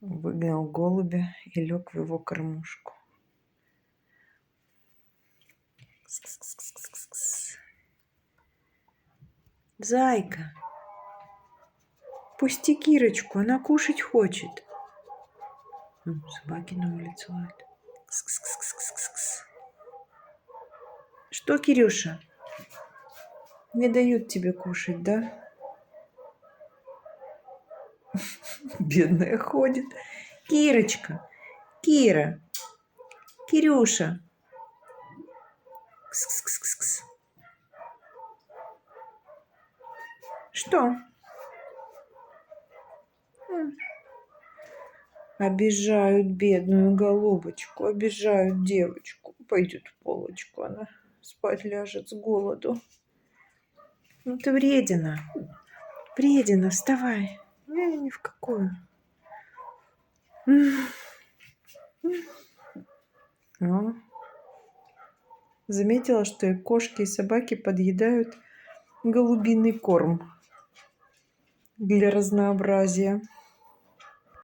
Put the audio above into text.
Выгнал голубя и лег в его кормушку. Кс-кс-кс-кс-кс-кс. Зайка, пусти Кирочку, она кушать хочет. Собаки на улице лают. Кс-кс-кс-кс-кс-кс. Что, Кирюша? Не дают тебе кушать, да? Бедная ходит. Кирочка, Кира, Кирюша. Кс-кс-кс-кс. Что? Обижают бедную голубочку, обижают девочку. Пойдет в полочку, она спать ляжет с голоду. Ну ты вредина, вредина, вставай. Ни в какую. Заметила, что и кошки, и собаки подъедают голубиный корм для разнообразия.